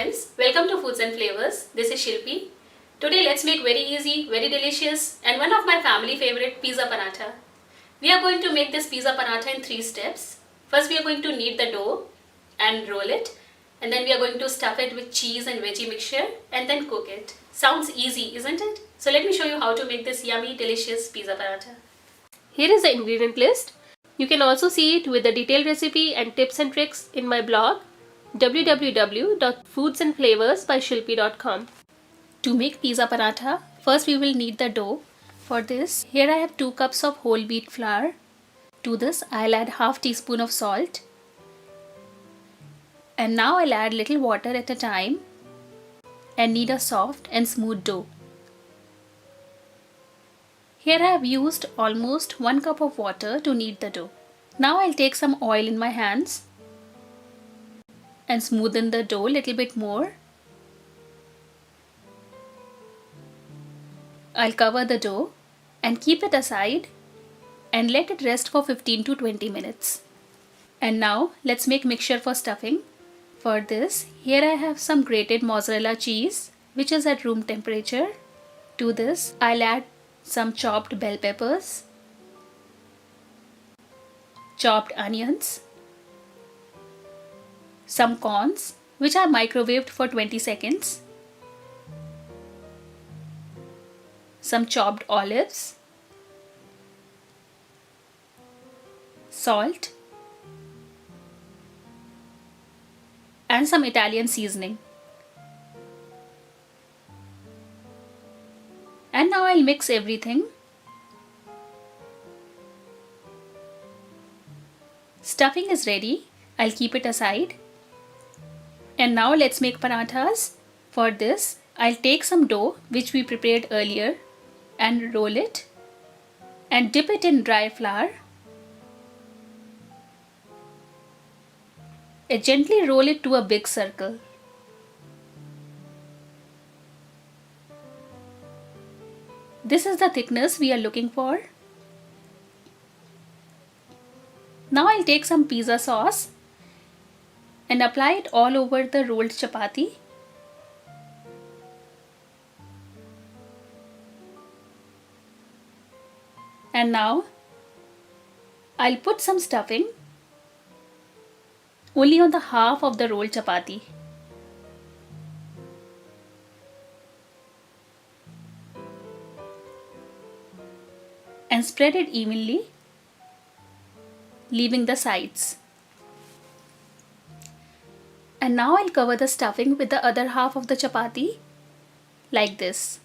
friends, welcome to Foods and Flavors. This is Shilpi. Today let's make very easy, very delicious and one of my family favorite pizza paratha. We are going to make this pizza paratha in 3 steps. First we are going to knead the dough and roll it, and then we are going to stuff it with cheese and veggie mixture and then cook it. Sounds easy, isn't it? So let me show you how to make this yummy, delicious pizza paratha. Here is the ingredient list. You can also see it with the detailed recipe and tips and tricks in my blog www.foodsandflavorsbyshilpi.com. To make pizza paratha, first we will knead the dough. For this, here I have 2 cups of whole wheat flour. To this, I'll add half teaspoon of salt. And now I'll add little water at a time and knead a soft and smooth dough. Here I have used almost 1 cup of water to knead the dough. Now I'll take some oil in my hands and smoothen the dough a little bit more. I'll cover the dough and keep it aside and let it rest for 15 to 20 minutes. And now let's make mixture for stuffing. For this, here I have some grated mozzarella cheese which is at room temperature. To this, I'll add some chopped bell peppers, chopped onions, some corns which are microwaved for 20 seconds, some chopped olives, salt, and some Italian seasoning. And now I'll mix everything. Stuffing is ready. I'll keep it aside. And now let's make parathas. For this, I'll take some dough which we prepared earlier and roll it and dip it in dry flour. And gently roll it to a big circle. This is the thickness we are looking for. Now I'll take some pizza sauce and apply it all over the rolled chapati. And now I'll put some stuffing only on the half of the rolled chapati. And spread it evenly, leaving the sides. And now I'll cover the stuffing with the other half of the chapati like this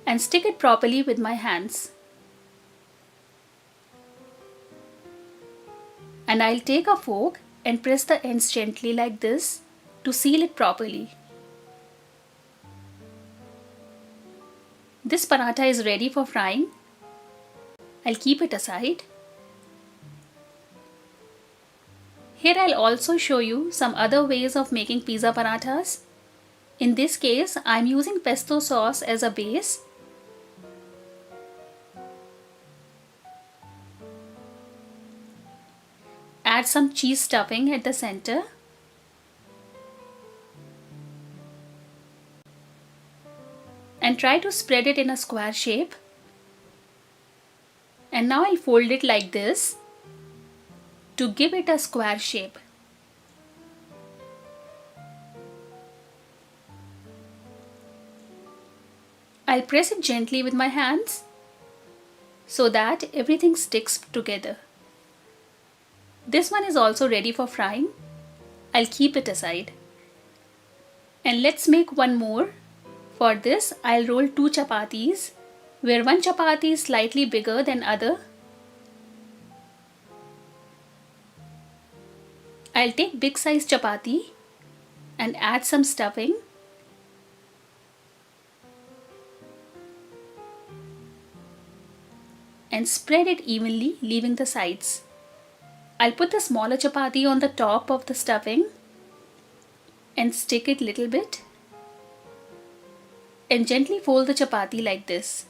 and stick it properly with my hands. And I'll take a fork and press the ends gently like this to seal it properly. This paratha is ready for frying. I'll keep it aside. Here I'll also show you some other ways of making pizza parathas. In this case, I'm using pesto sauce as a base. Add some cheese stuffing at the center. And try to spread it in a square shape. And now I'll fold it like this to give it a square shape. I'll press it gently with my hands so that everything sticks together. This one is also ready for frying. I'll keep it aside. And let's make one more. For this, I'll roll 2 chapatis, where one chapati is slightly bigger than other. I'll take big size chapati and add some stuffing. And spread it evenly, leaving the sides. I'll put the smaller chapati on the top of the stuffing and stick it little bit. And gently fold the chapati like this.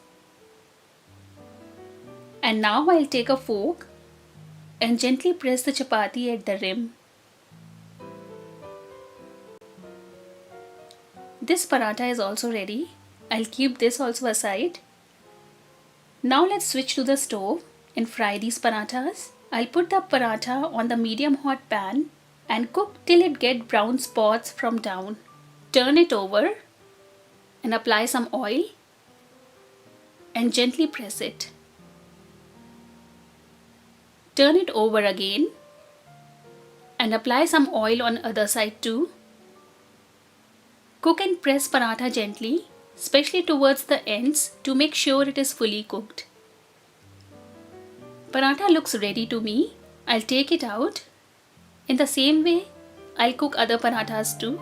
And now I'll take a fork and gently press the chapati at the rim. This paratha is also ready. I'll keep this also aside. Now let's switch to the stove and fry these parathas. I'll put the paratha on the medium hot pan and cook till it gets brown spots from down. Turn it over and apply some oil and gently press it. Turn it over again and apply some oil on other side too. Cook and press paratha gently, especially towards the ends, to make sure it is fully cooked. Paratha looks ready to me. I'll take it out. In the same way, I'll cook other parathas too.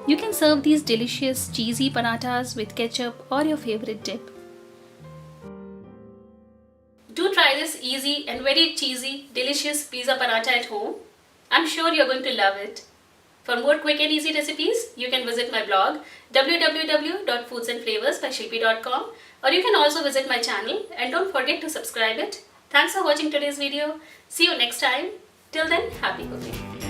You can serve these delicious cheesy parathas with ketchup or your favorite dip. Do try this easy and very cheesy, delicious pizza paratha at home. I'm sure you're going to love it. For more quick and easy recipes, you can visit my blog www.foodsandflavorsbyshilpi.com, or you can also visit my channel and don't forget to subscribe it. Thanks for watching today's video. See you next time. Till then, happy cooking.